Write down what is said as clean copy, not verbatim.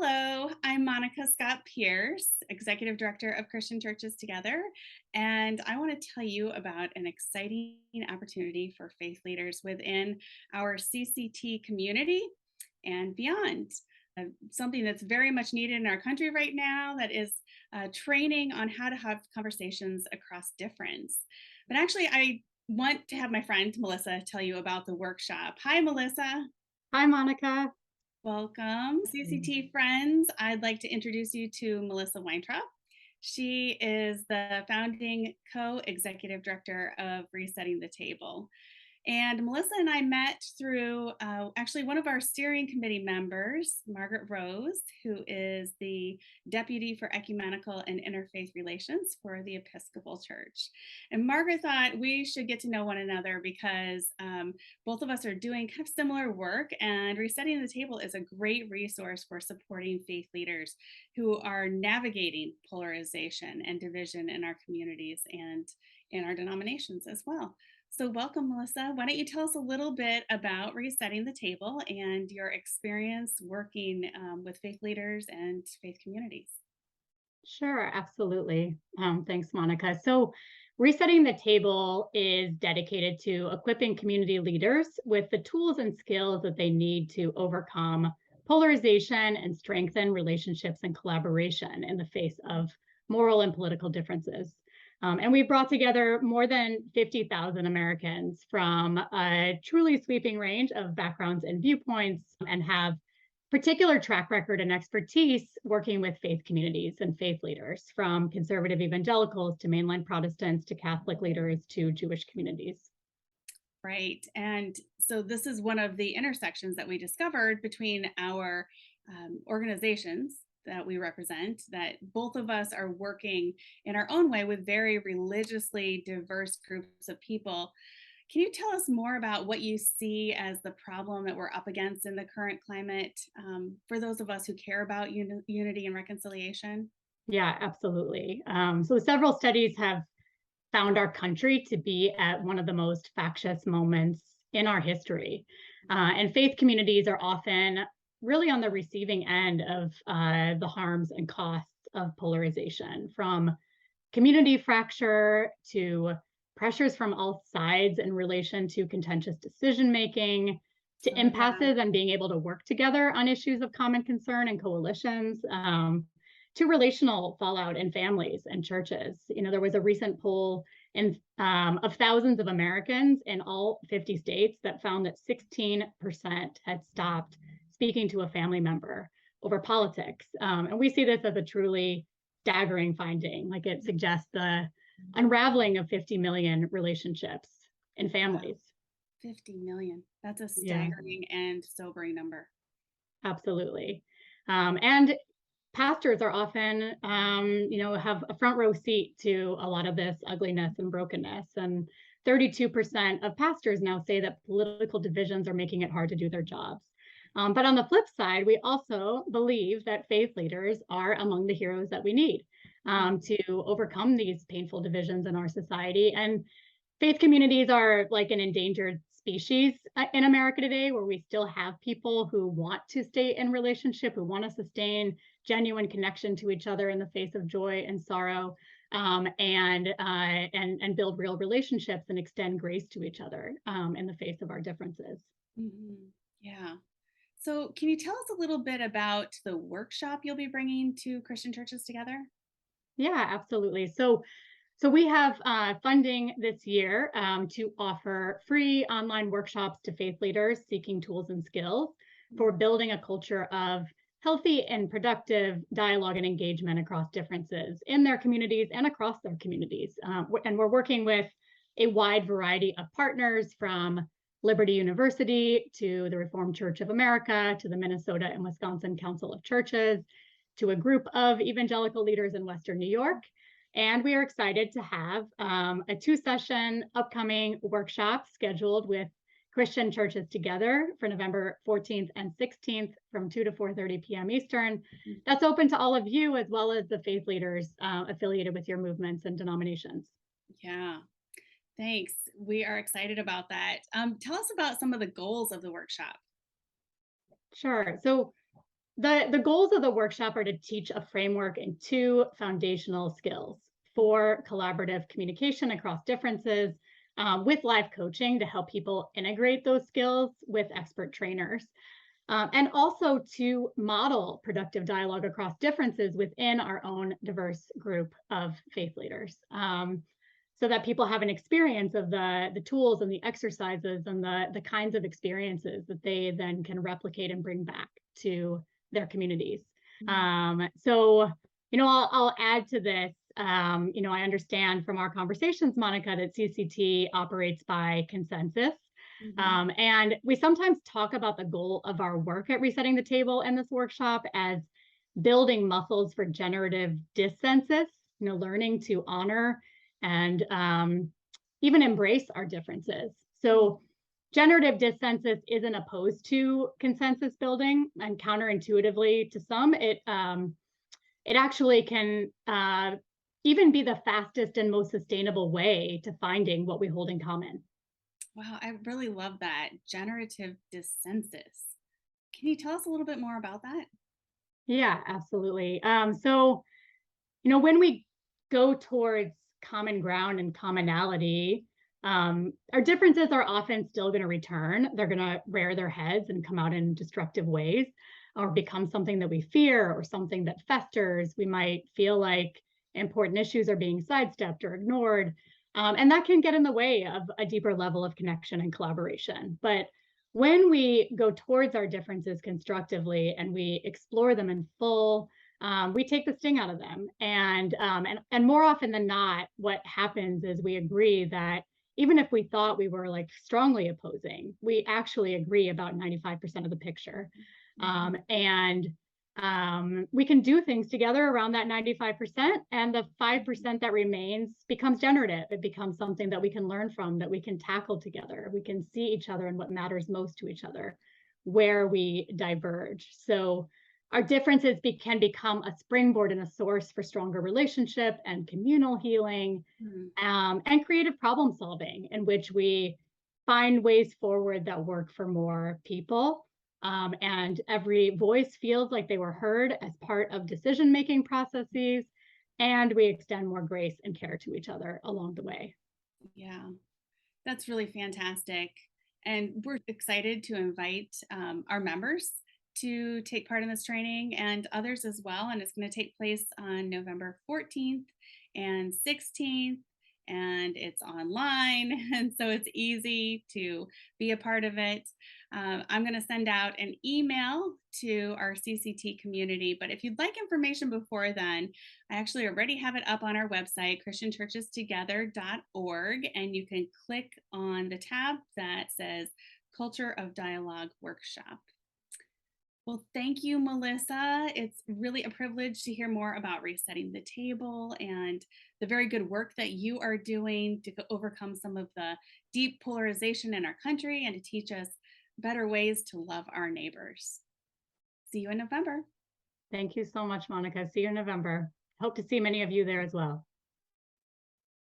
Hello, I'm Monica Scott Pierce, Executive Director of Christian Churches Together, and I want to tell you about an exciting opportunity for faith leaders within our CCT community and beyond. Something that's very much needed in our country right now that is training on how to have conversations across difference. But actually, I want to have my friend Melissa tell you about the workshop. Hi, Melissa. Hi, Monica. Welcome, CCT friends. I'd like to introduce you to Melissa Weintraub. She is the founding co-executive director of Resetting the Table. And Melissa and I met through actually one of our steering committee members, Margaret Rose, who is the Deputy for Ecumenical and Interfaith Relations for the Episcopal Church. And Margaret thought we should get to know one another because both of us are doing kind of similar work, and Resetting the Table is a great resource for supporting faith leaders who are navigating polarization and division in our communities and in our denominations as well. So welcome, Melissa. Why don't you tell us a little bit about Resetting the Table and your experience working with faith leaders and faith communities? Sure, absolutely. Thanks, Monica. So, Resetting the Table is dedicated to equipping community leaders with the tools and skills that they need to overcome polarization and strengthen relationships and collaboration in the face of moral and political differences. And we brought together more than 50,000 Americans from a truly sweeping range of backgrounds and viewpoints, and have particular track record and expertise working with faith communities and faith leaders, from conservative evangelicals to mainline Protestants to Catholic leaders to Jewish communities. Right. And so this is one of the intersections that we discovered between our organizations that we represent, that both of us are working in our own way with very religiously diverse groups of people. Can you tell us more about what you see as the problem that we're up against in the current climate for those of us who care about unity and reconciliation? Yeah, absolutely. So several studies have found our country to be at one of the most factious moments in our history. And faith communities are often really on the receiving end of the harms and costs of polarization, from community fracture to pressures from all sides in relation to contentious decision making, to Oh, yeah. impasses and being able to work together on issues of common concern and coalitions, to relational fallout in families and churches. There was a recent poll of thousands of Americans in all 50 states that found that 16% had stopped speaking to a family member over politics. And we see this as a truly staggering finding. Like, it suggests the unraveling of 50 million relationships in families. 50 million. That's a Yeah, staggering and sobering number. absolutely. And pastors are often, have a front row seat to a lot of this ugliness and brokenness. And 32% of pastors now say that political divisions are making it hard to do their jobs. But on the flip side, we also believe that faith leaders are among the heroes that we need to overcome these painful divisions in our society. And faith communities are like an endangered species in America today, where we still have people who want to stay in relationship, who want to sustain genuine connection to each other in the face of joy and sorrow, and build real relationships and extend grace to each other in the face of our differences. Yeah. So, can you tell us a little bit about the workshop you'll be bringing to Christian churches together? Yeah, absolutely. So we have funding this year to offer free online workshops to faith leaders seeking tools and skills for building a culture of healthy and productive dialogue and engagement across differences in their communities and across their communities. And we're working with a wide variety of partners, from Liberty University to the Reformed Church of America to the Minnesota and Wisconsin Council of Churches, to a group of evangelical leaders in Western New York. And we are excited to have a 2-session upcoming workshop scheduled with Christian Churches Together for November 14th and 16th from 2 to 4:30 p.m. Eastern. That's open to all of you, as well as the faith leaders affiliated with your movements and denominations. Yeah, thanks. We are excited about that. Tell us about some of the goals of the workshop. Sure. So The goals of the workshop are to teach a framework and two foundational skills for collaborative communication across differences, with live coaching to help people integrate those skills with expert trainers. And also to model productive dialogue across differences within our own diverse group of faith leaders, so that people have an experience of the tools and the exercises and the kinds of experiences that they then can replicate and bring back to their communities. So, I'll add to this. I understand from our conversations, Monica, that CCT operates by consensus. Mhm. And we sometimes talk about the goal of our work at Resetting the Table in this workshop as building muscles for generative dissensus, learning to honor and even embrace our differences. So, generative dissensus isn't opposed to consensus building, and counterintuitively to some, it actually can even be the fastest and most sustainable way to finding what we hold in common. Wow, I really love that. Generative dissensus. Can you tell us a little bit more about that? Yeah, absolutely. So, when we go towards common ground and commonality, our differences are often still going to return. They're going to rear their heads and come out in destructive ways or become something that we fear or something that festers. We might feel like important issues are being sidestepped or ignored. And that can get in the way of a deeper level of connection and collaboration. But when we go towards our differences constructively and we explore them in full, we take the sting out of them. And more often than not, what happens is we agree that even if we thought we were like strongly opposing, we actually agree about 95% of the picture. Mhm. And We can do things together around that 95%, and the 5% that remains becomes generative. It becomes something that we can learn from, that we can tackle together. We can see each other and what matters most to each other, where we diverge. So our differences can become a springboard and a source for stronger relationship and communal healing, Mhm. and creative problem solving, in which we find ways forward that work for more people. And every voice feels like they were heard as part of decision making processes. And we extend more grace and care to each other along the way. Yeah, that's really fantastic. And we're excited to invite our members to take part in this training and others as well. And it's going to take place on November 14th and 16th. And it's online. And so it's easy to be a part of it. I'm going to send out an email to our CCT community. But if you'd like information before then, I actually already have it up on our website, christianchurchestogether.org, and you can click on the tab that says Culture of Dialogue Workshop. Well, thank you, Melissa. It's really a privilege to hear more about resetting the table and the very good work that you are doing to overcome some of the deep polarization in our country and to teach us better ways to love our neighbors. See you in November. Thank you so much, Monica. See you in November. Hope to see many of you there as well.